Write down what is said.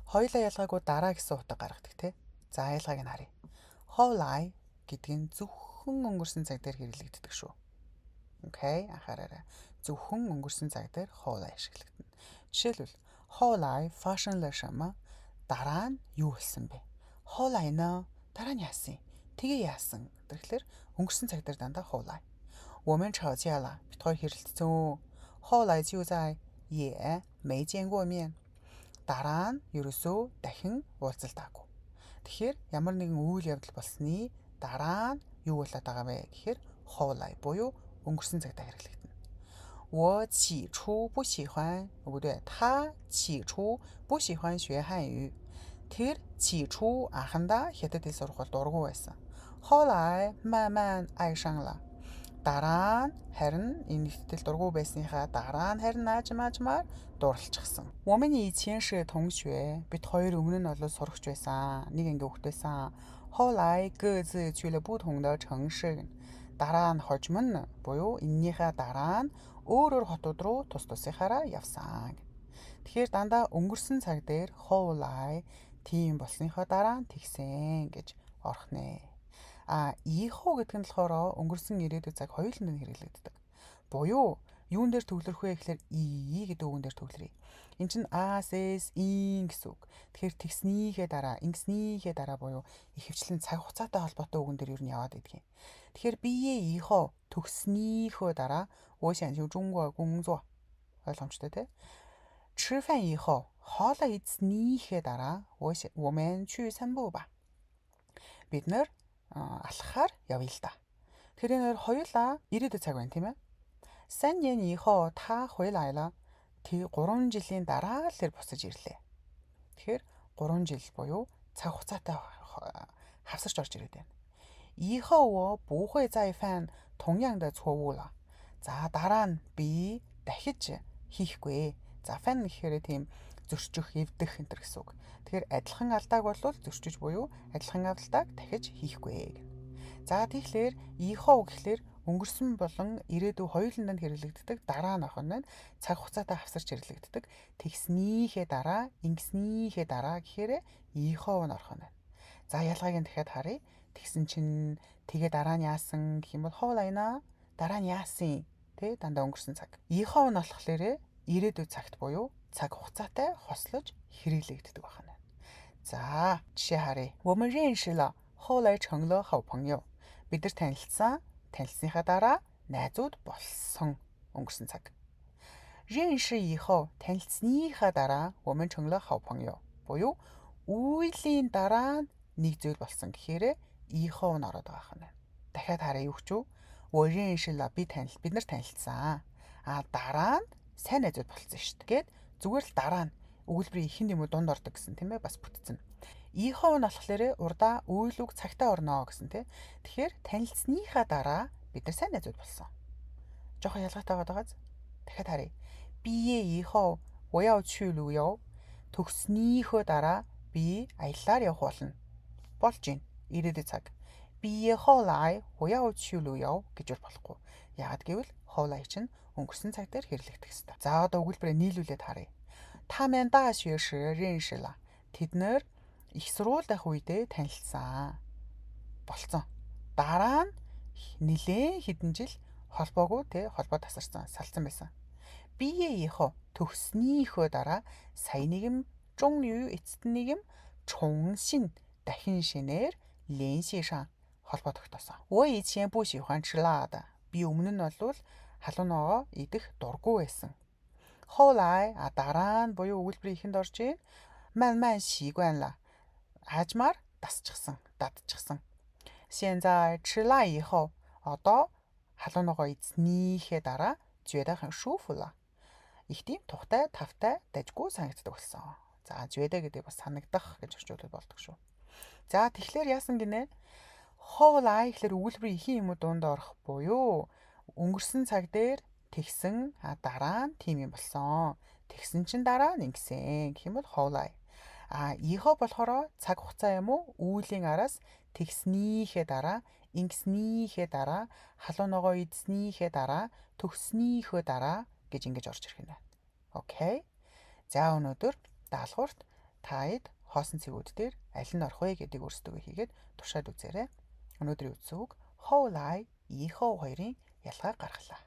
Хоёулаа ялгаагүй дараа гэсэн утга гаргадаг тий. За ялгааг нь харъя. Хоолой гэдэг нь зөвхөн өнгөрсөн цаг дээр хэрэглэгддэг шүү. Окей, анхаараарай. Зөвхөн өнгөрсөн цаг дээр хоолой ашиглагдана. Жишээлбэл хоолой фашнлаа шама дараа нь юу болсон бэ? Хоолой нөө дараа нь яасан? Тэгээ яасан? Тэгэхээр өнгөрсөн цаг дээр дандаа хоолой. 我们吵架了，бид хоёр хэрэлдсэн. 后来就在也没见过面. Дараа нь ерөөсөө дахин уулзалтаагүй. Тэгэхээр ямар нэгэн үйл явдал болсны дараа нь юу болоод байгаа вэ гэхээр хоолой буюу өнгөрсөн цагтаа хэрэглэгдэнэ. 我起初不喜欢，不对，他起初不喜欢学汉语. Тэр 起初 анхандаа хятад хэл сурах бол дургүй байсан. 后来慢慢爱上了. Дараа нь харин энэ нэгтэл дургүй байсныхаа дараа нь харин наажмаар дурлалчихсан. 我们以前是同学, бид хоёр өмнө нь бол сурагч байсан. Нэг анги хүүхэд байсан. 后来各自去了不同的城市. Дараа нь хожим нь буюу эннийхээ дараа нь өөр хотууд руу тус тусынхаараа явсан. Тэгэхээр дандаа өнгөрсөн цаг дээр хоолой тийм болсныхоо дараа нь тэгсэн гэж орох нэ. Ийхүү гэдэг нь болохоор өнгөрсөн ирээдүйн цаг хоёуланд нь хэрэглэгддэг. Буюу юун дээр төвлөрөх вэ гэхээр и гэдэг үгэн дээр төвлөрье. Энд чинь as is in гэсэн үг. Тэгэхээр тэгснийхээ дараа, ингэснийхээ дараа буюу ихэвчлэн цаг хугацаатай холбоотой үгэн дээр юу нь яваад идэх юм. Тэгэхээр биеэ ийхүү төгснийхөө дараа 我想去中国工作. ойлгомжтой тий? 吃饭以后 хоолой идснийхээ дараа 我们去散步吧. Бид нэр алхахаар явъя л да. Тэгэхээр хоёулаа ирээдүйн цаг байна тийм ээ. 3年以后他回来了. Тэг 3 жилийн дараа л тэр буцаж ирлээ. Тэгэхээр 3 жил буюу цаг хугацаатай хавсарч орж ирээд байна. 以后我不会再犯同样的错误了. За дараа нь би дахиж хийхгүй. За fan гэхээр тийм зөрчих, эвдэх энэ гэсэн үг. Тэгэхээр адилхан алдааг бол зөрчиж буюу адилхан алдааг дахиж хийхгүй. За тэгэхээр ийхоо гэхлээр өнгөрсөн болон ирээдүйн хоёуланд нь хэрэглэгддэг дараа нь охин нь цаг хугацаатай хавсарч хэрэглэгддэг. Тэгснийхээ дараа, ингэснийхээ дараа гэхээр ийхоо нь орох нь. За ялгааг нь дахиад харъя. Тэгсэн чинь тэгээ дараа нь яасан гэх юм бол хоолойноо дараа нь яасан тэ дандаа өнгөрсөн цаг. Ийхоо нь болохоор ирээдүйн цагт буюу цаг хугацаатай хослож хэрэглэгддэг байна. За жишээ харъя. 我们认识了，后来成了好朋友. Бид нар танилцсан, танилцсныхаа дараа найзууд болсон өнгөрсөн цаг. 认识以后 танилцсныхаа дараа 我们成了好朋友. буюу үеийн дараа нэг зүйл болсон гэхээр ийхоо нь ороод байгаа юм. Дахиад харъя юу ч үү? 我认识了, бид нар танилцсан. Дараа нь сайн найзууд болсон шүү дээ. Гэт зүгээр л дараа нь өгүүлбэрийн ихэнд юм уу дунд ордог гэсэн тийм ээ бас бүтцэн. Ийхоо нь болохоор урдаа үйл үг цагтаа орно гэсэн тийм. Тэгэхээр танилцсныхаа дараа бид нар сайн найзууд болсон. Жохоо ялгаатай байгааз. Дахиад харъя. 毕业以后我要去旅游. Төгснийхөө дараа би аяллаар явах болно. Болж гин. Ирээдүйн цаг. 毕业后来我要去旅游гэж болохгүй. Яагад гэвэл хоолой чинь өнгөрсөн цаг дээр хэрэглэгдэх ёстой. За одоо өгүүлбэрээ нийлүүлээд харъя. 他们大学时认识了. Тэд нэр их сургуульд байх үедээ танилцсан. Болцсон. Дараа нь нэлээд хэдэн жил холбоогүй те холбоо тасарсан, салцсан байсан. 毕业以后 төгснийхөө дараа сая нэгэн 终于 эцэст нэгэн 重新 дахин шинээр 联系上 холбоо тогтоосон. 我以前不喜欢吃辣的. Би өмнө нь бол халуун ногоо идэх дургүй байсан. 后来дараа нь буюу өгүүлбэрийн ихэнд орж ийн 慢慢习惯了. Аажмаар дасчихсан, дадчихсан. 现在吃辣以后 одоо халуун ногоо идснийхээ дараа 觉得很舒服了. Их тийм тухтай, тавтай, дажгүй санагддаг болсон. За, 觉得гэдэг бас санагдах гэж орчуулдаг болдог шүү. За, тэгэхээр яасан гинэ? Хоолой гэхэлэр өгүүлбэрийн ихэн юм уу дунд орох буюу өнгөрсөн цаг дээр тэгсэн дараа нь тийм юм болсон. Тэгсэн чин дараа нь ингэсэн гэх юм бол хоолой. Ийхоо болохоор цаг хугацаа юм уу үүлийн араас тэгснийхээ дараа, ингэснийхээ дараа, халуун ногоо идснийхээ дараа, төгснийхөө дараа гэж ингэж орж ирэх юм байна. Окей. За өнөөдөр даалгаварт Таад хоосон цэгүүд дээр аль нь орох вэ гэдгийг өөрсдөө хийгээд туршаад үзээрэй. Өнөөдрийн үгс үг хоолай, ихоо хоёрын ялгааг гаргалаа.